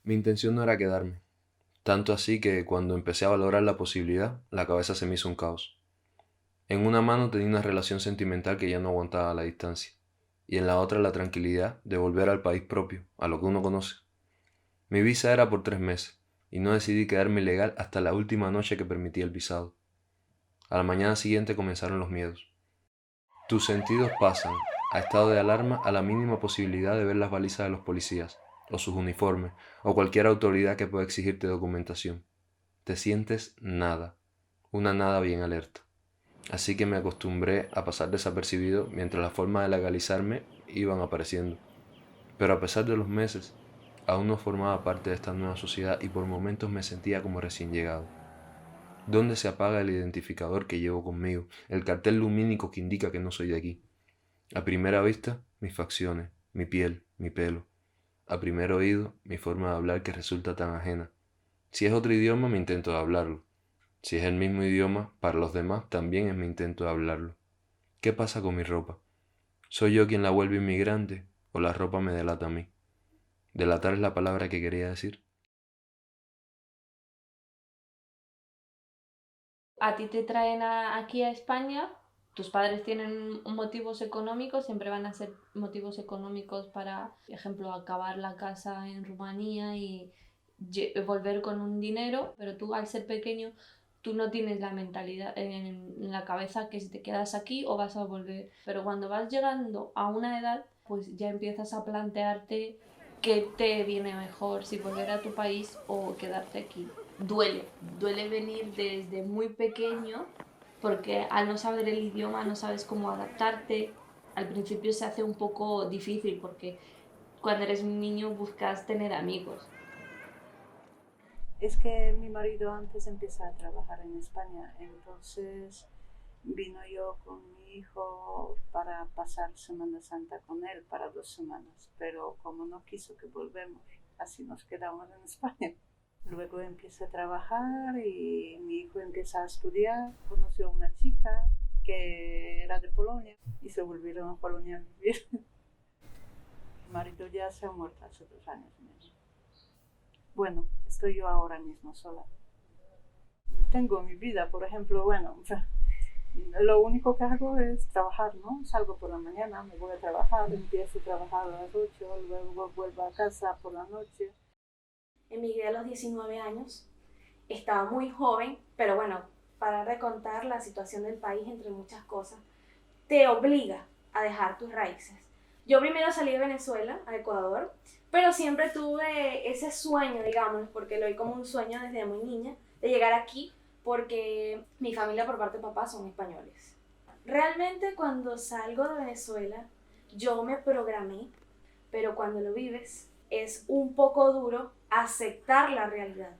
Mi intención no era quedarme, tanto así que cuando empecé a valorar la posibilidad, la cabeza se me hizo un caos. En una mano tenía una relación sentimental que ya no aguantaba a la distancia, y en la otra la tranquilidad de volver al país propio, a lo que uno conoce. Mi visa era por 3 meses, y no decidí quedarme ilegal hasta la última noche que permitía el visado. A la mañana siguiente comenzaron los miedos. Tus sentidos pasan a estado de alarma a la mínima posibilidad de ver las balizas de los policías, o sus uniformes, o cualquier autoridad que pueda exigirte documentación. Te sientes nada, una nada bien alerta. Así que me acostumbré a pasar desapercibido mientras las formas de legalizarme iban apareciendo. Pero a pesar de los meses, aún no formaba parte de esta nueva sociedad y por momentos me sentía como recién llegado. ¿Dónde se apaga el identificador que llevo conmigo, el cartel lumínico que indica que no soy de aquí? A primera vista, mis facciones, mi piel, mi pelo. A primer oído, mi forma de hablar que resulta tan ajena. Si es otro idioma, me intento de hablarlo. Si es el mismo idioma, para los demás también es mi intento de hablarlo. ¿Qué pasa con mi ropa? ¿Soy yo quien la vuelve inmigrante o la ropa me delata a mí? Delatar es la palabra que quería decir. A ti te traen aquí a España, tus padres tienen motivos económicos, siempre van a ser motivos económicos para, por ejemplo, acabar la casa en Rumanía y volver con un dinero, pero tú al ser pequeño, tú no tienes la mentalidad en la cabeza que si te quedas aquí o vas a volver. Pero cuando vas llegando a una edad, pues ya empiezas a plantearte qué te viene mejor, si volver a tu país o quedarte aquí. Duele venir desde muy pequeño porque al no saber el idioma no sabes cómo adaptarte. Al principio se hace un poco difícil porque cuando eres un niño buscas tener amigos. Es que mi marido antes empieza a trabajar en España, entonces vino yo con mi hijo para pasar Semana Santa con él para 2 semanas, pero como no quiso que volvemos, así nos quedamos en España. Luego empieza a trabajar y mi hijo empieza a estudiar, conoció a una chica que era de Polonia y se volvieron a Polonia a vivir. Mi marido ya se ha muerto hace 2 años y medio. Bueno, estoy yo ahora mismo sola. Tengo mi vida, por ejemplo, bueno, lo único que hago es trabajar, ¿no? Salgo por la mañana, me voy a trabajar, empiezo a trabajar a las 8, luego vuelvo a casa por la noche. Emigré a los 19 años, estaba muy joven, pero bueno, para recontar la situación del país, entre muchas cosas, te obliga a dejar tus raíces. Yo primero salí de Venezuela a Ecuador, pero siempre tuve ese sueño, digamos, porque lo vi como un sueño desde muy niña, de llegar aquí, porque mi familia por parte de papá son españoles. Realmente cuando salgo de Venezuela, yo me programé, pero cuando lo vives es un poco duro aceptar la realidad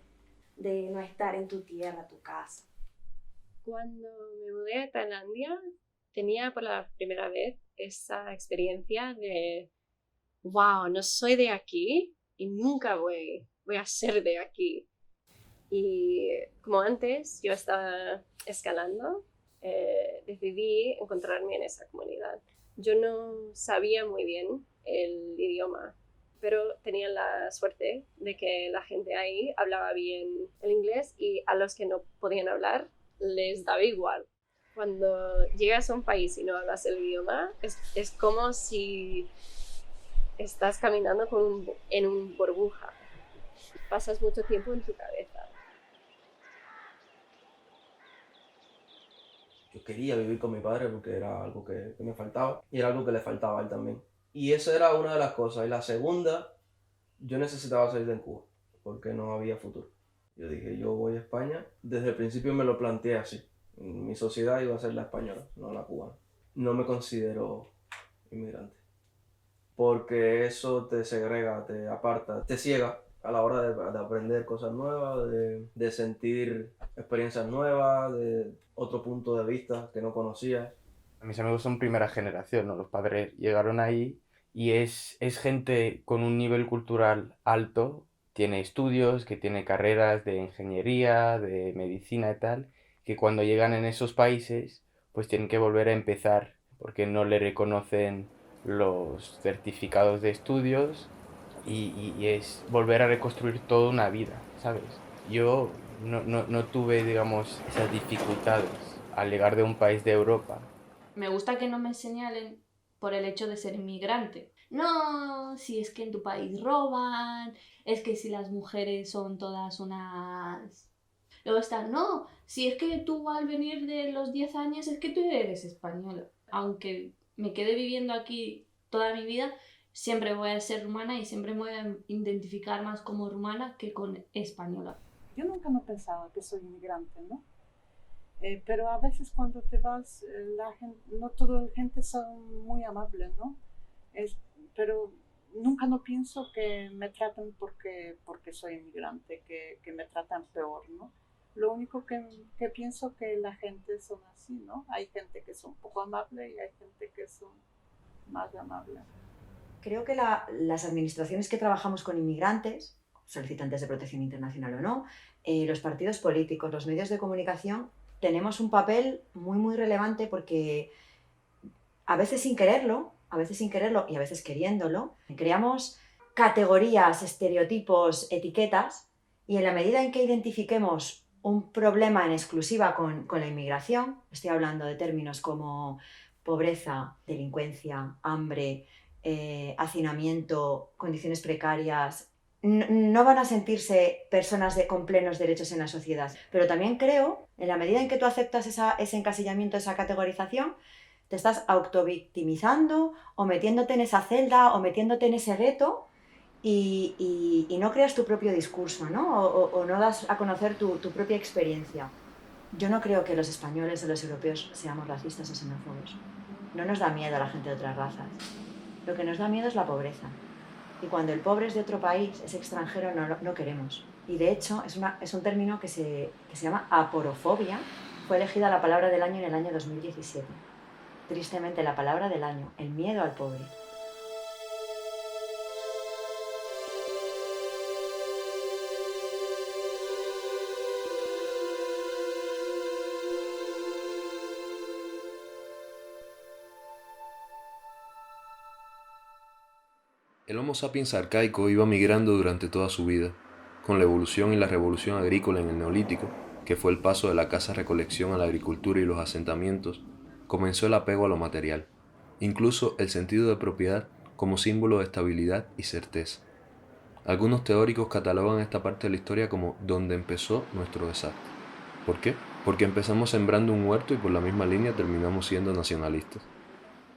de no estar en tu tierra, tu casa. Cuando me mudé a Tailandia, tenía por la primera vez esa experiencia de, wow, no soy de aquí y nunca voy a ser de aquí. Y como antes yo estaba escalando, decidí encontrarme en esa comunidad. Yo no sabía muy bien el idioma, pero tenía la suerte de que la gente ahí hablaba bien el inglés y a los que no podían hablar les daba igual. Cuando llegas a un país y no hablas el idioma, es como si estás caminando en un burbuja. Pasas mucho tiempo en tu cabeza. Yo quería vivir con mi padre porque era algo que me faltaba y era algo que le faltaba a él también. Y esa era una de las cosas. Y la segunda, yo necesitaba salir de Cuba porque no había futuro. Yo dije, yo voy a España. Desde el principio me lo planteé así. Mi sociedad iba a ser la española, no la cubana. No me considero inmigrante porque eso te segrega, te aparta, te ciega a la hora de aprender cosas nuevas, de sentir experiencias nuevas, de otro punto de vista que no conocías. Mis amigos son primera generación, ¿no? Los padres llegaron ahí y es gente con un nivel cultural alto, tiene estudios, que tiene carreras de ingeniería, de medicina y tal, que cuando llegan en esos países pues tienen que volver a empezar porque no le reconocen los certificados de estudios y es volver a reconstruir toda una vida, ¿sabes? Yo no tuve, digamos, esas dificultades al llegar de un país de Europa. Me gusta que no me señalen por el hecho de ser inmigrante. No, si es que en tu país roban, es que si las mujeres son todas unas... Luego está, no, si es que tú al venir de los 10 años es que tú eres española. Aunque me quede viviendo aquí toda mi vida, siempre voy a ser rumana y siempre me voy a identificar más como rumana que con española. Yo nunca no he pensado que soy inmigrante, ¿no? Pero a veces cuando te vas, la gente, no toda la gente son muy amables, ¿no? Pero nunca no pienso que me traten porque soy inmigrante, que me tratan peor, ¿no? Lo único que pienso que la gente son así, ¿no? Hay gente que son un poco amable y hay gente que son más amables. Creo que las administraciones que trabajamos con inmigrantes, solicitantes de protección internacional o no, los partidos políticos, los medios de comunicación, tenemos un papel muy relevante porque a veces sin quererlo y a veces queriéndolo, creamos categorías, estereotipos, etiquetas, y en la medida en que identifiquemos un problema en exclusiva con la inmigración, estoy hablando de términos como pobreza, delincuencia, hambre, hacinamiento, condiciones precarias, no van a sentirse personas con plenos derechos en la sociedad. Pero también creo, en la medida en que tú aceptas ese encasillamiento, esa categorización, te estás autovictimizando o metiéndote en esa celda o metiéndote en ese gueto y no creas tu propio discurso, ¿no? O no das a conocer tu propia experiencia. Yo no creo que los españoles o los europeos seamos racistas o xenófobos. No nos da miedo a la gente de otras razas. Lo que nos da miedo es la pobreza. Y cuando el pobre es de otro país, es extranjero, no queremos. Y de hecho es un término que se llama aporofobia. Fue elegida la palabra del año en el año 2017. Tristemente, la palabra del año, el miedo al pobre. El Homo sapiens arcaico iba migrando durante toda su vida, con la evolución y la revolución agrícola en el Neolítico, que fue el paso de la caza-recolección a la agricultura y los asentamientos, comenzó el apego a lo material, incluso el sentido de propiedad como símbolo de estabilidad y certeza. Algunos teóricos catalogan esta parte de la historia como donde empezó nuestro desastre. ¿Por qué? Porque empezamos sembrando un huerto y por la misma línea terminamos siendo nacionalistas.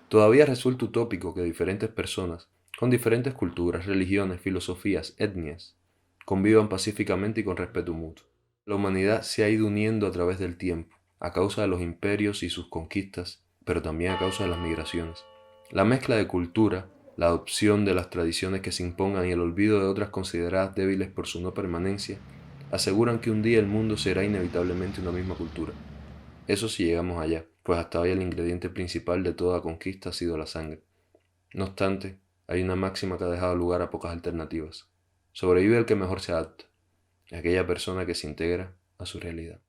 Todavía resulta utópico que diferentes personas, con diferentes culturas, religiones, filosofías, etnias, convivan pacíficamente y con respeto mutuo. La humanidad se ha ido uniendo a través del tiempo, a causa de los imperios y sus conquistas, pero también a causa de las migraciones. La mezcla de cultura, la adopción de las tradiciones que se impongan y el olvido de otras consideradas débiles por su no permanencia, aseguran que un día el mundo será inevitablemente una misma cultura. Eso si llegamos allá, pues hasta hoy el ingrediente principal de toda conquista ha sido la sangre. No obstante, hay una máxima que ha dejado lugar a pocas alternativas. Sobrevive el que mejor se adapta, aquella persona que se integra a su realidad.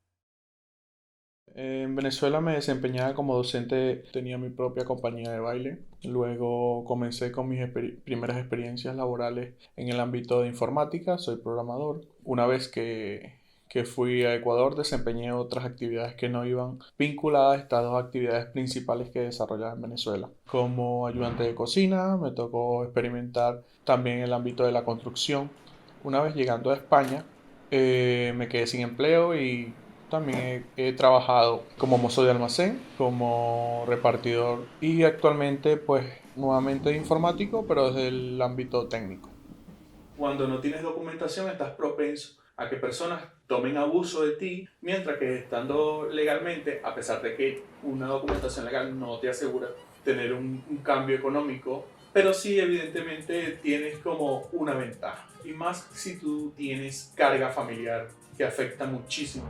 En Venezuela me desempeñaba como docente, tenía mi propia compañía de baile. Luego comencé con mis primeras experiencias laborales en el ámbito de informática, soy programador. Una vez que fui a Ecuador desempeñé otras actividades que no iban vinculadas a estas dos actividades principales que desarrollaba en Venezuela. Como ayudante de cocina me tocó experimentar también el ámbito de la construcción. Una vez llegando a España me quedé sin empleo y también he trabajado como mozo de almacén, como repartidor y actualmente pues nuevamente informático, pero desde el ámbito técnico. Cuando no tienes documentación estás propenso a que personas tomen abuso de ti, mientras que estando legalmente, a pesar de que una documentación legal no te asegura tener un cambio económico, pero sí evidentemente tienes como una ventaja, y más si tú tienes carga familiar que afecta muchísimo.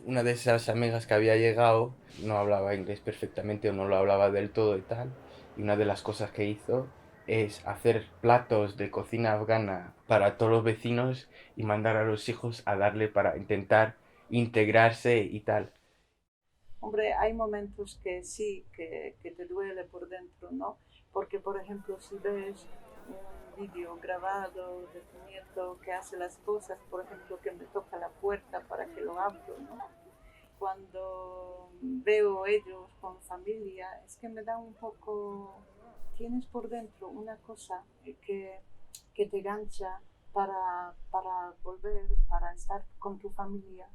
Una de esas amigas que había llegado no hablaba inglés perfectamente o no lo hablaba del todo y tal, y una de las cosas que hizo es hacer platos de cocina afgana para todos los vecinos y mandar a los hijos a darle para intentar integrarse y tal. Hombre, hay momentos que sí, que te duele por dentro, ¿no? Porque, por ejemplo, si ves un vídeo grabado de tu nieto que hace las cosas, por ejemplo, que me toca la puerta para que lo abro, ¿no? Cuando veo ellos con familia, es que me da un poco, tienes por dentro una cosa que te gancha para volver, para estar con tu familia,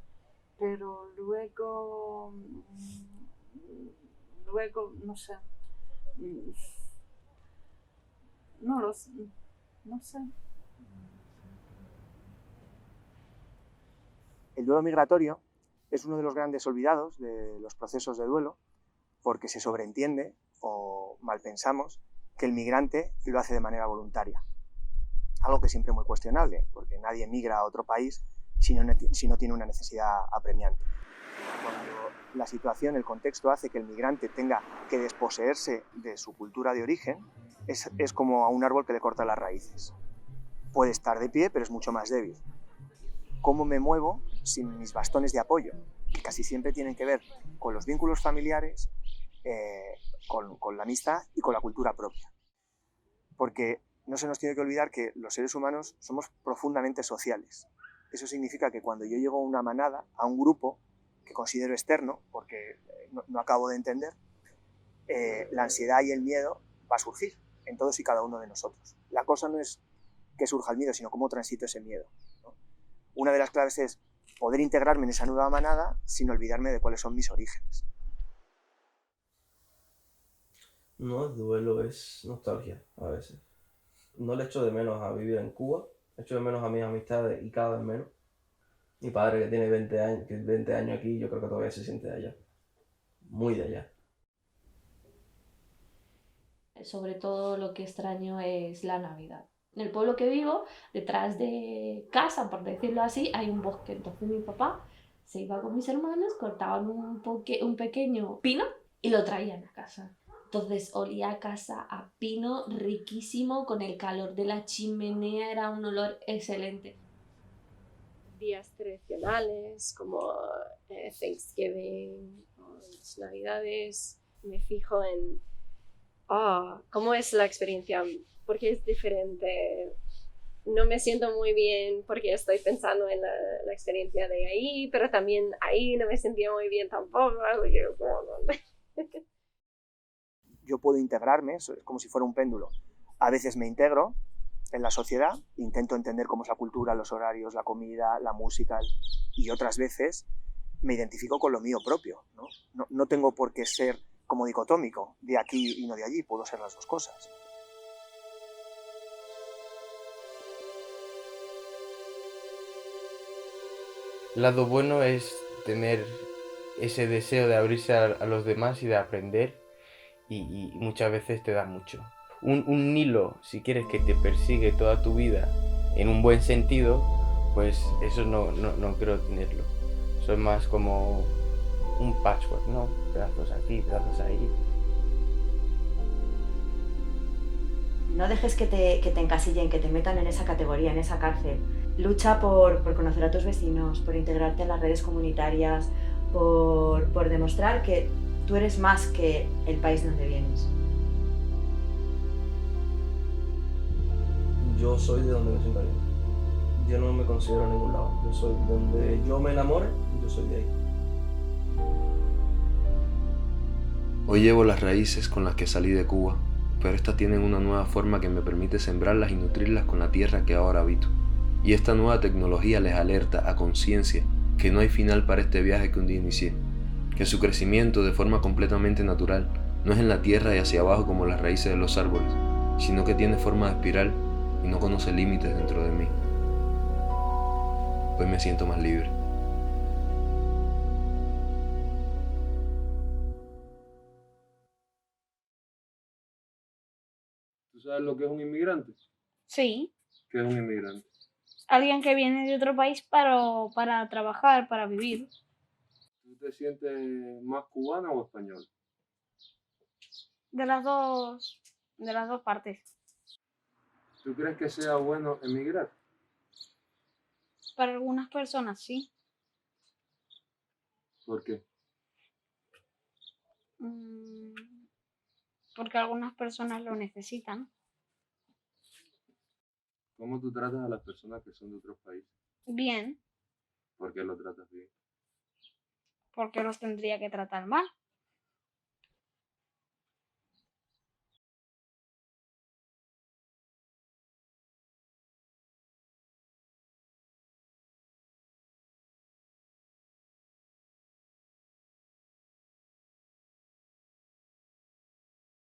pero luego, no sé, no lo sé, no sé. El duelo migratorio es uno de los grandes olvidados de los procesos de duelo porque se sobreentiende o malpensamos que el migrante lo hace de manera voluntaria. Algo que siempre es muy cuestionable, porque nadie migra a otro país si no tiene una necesidad apremiante. Cuando la situación, el contexto hace que el migrante tenga que desposeerse de su cultura de origen, es como a un árbol que le corta las raíces. Puede estar de pie, pero es mucho más débil. ¿Cómo me muevo sin mis bastones de apoyo? Que casi siempre tienen que ver con los vínculos familiares, con la amistad y con la cultura propia. Porque no se nos tiene que olvidar que los seres humanos somos profundamente sociales. Eso significa que cuando yo llego a una manada, a un grupo que considero externo, porque no acabo de entender, la ansiedad y el miedo va a surgir en todos y cada uno de nosotros. La cosa no es que surja el miedo, sino cómo transito ese miedo, ¿no? Una de las claves es poder integrarme en esa nueva manada sin olvidarme de cuáles son mis orígenes. No es duelo, es nostalgia a veces. No le echo de menos a vivir en Cuba, echo de menos a mis amistades y cada vez menos. Mi padre que tiene 20 años aquí, yo creo que todavía se siente de allá, muy de allá. Sobre todo lo que extraño es la Navidad. En el pueblo que vivo, detrás de casa, por decirlo así, hay un bosque. Entonces mi papá se iba con mis hermanos, cortaban un pequeño pino y lo traían a casa. Entonces olía a casa a pino riquísimo, con el calor de la chimenea, era un olor excelente. Días tradicionales como Thanksgiving o las Navidades, me fijo en cómo es la experiencia, porque es diferente. No me siento muy bien porque estoy pensando en la experiencia de ahí, pero también ahí no me sentía muy bien tampoco. Yo puedo integrarme, es como si fuera un péndulo. A veces me integro en la sociedad, intento entender cómo es la cultura, los horarios, la comida, la música, y otras veces me identifico con lo mío propio, ¿no? No tengo por qué ser como dicotómico, de aquí y no de allí, puedo ser las dos cosas. El lado bueno es tener ese deseo de abrirse a los demás y de aprender y muchas veces te da mucho. Un Nilo, si quieres que te persigue toda tu vida en un buen sentido, pues eso no creo tenerlo. Eso es más como un patchwork, ¿no? Pedazos aquí, pedazos ahí. No dejes que te encasillen, que te metan en esa categoría, en esa cárcel. Lucha por conocer a tus vecinos, por integrarte en las redes comunitarias, por demostrar que tú eres más que el país donde vienes. Yo soy de donde me siento bien. Yo no me considero en ningún lado. Yo soy donde yo me enamore, yo soy de ahí. Hoy llevo las raíces con las que salí de Cuba, pero estas tienen una nueva forma que me permite sembrarlas y nutrirlas con la tierra que ahora habito. Y esta nueva tecnología les alerta a conciencia que no hay final para este viaje que un día inicié, que su crecimiento de forma completamente natural no es en la tierra y hacia abajo como las raíces de los árboles, sino que tiene forma de espiral y no conoce límites dentro de mí. Hoy me siento más libre. ¿Tú sabes lo que es un inmigrante? Sí, ¿Qué es un inmigrante? alguien que viene de otro país para trabajar, para vivir. ¿Tú te sientes más cubana o española? De las dos partes. ¿Tú crees que sea bueno emigrar? Para algunas personas sí. ¿Por qué? Porque algunas personas lo necesitan. ¿Cómo tú tratas a las personas que son de otros países? Bien, ¿Por qué lo tratas bien? porque los tendría que tratar mal.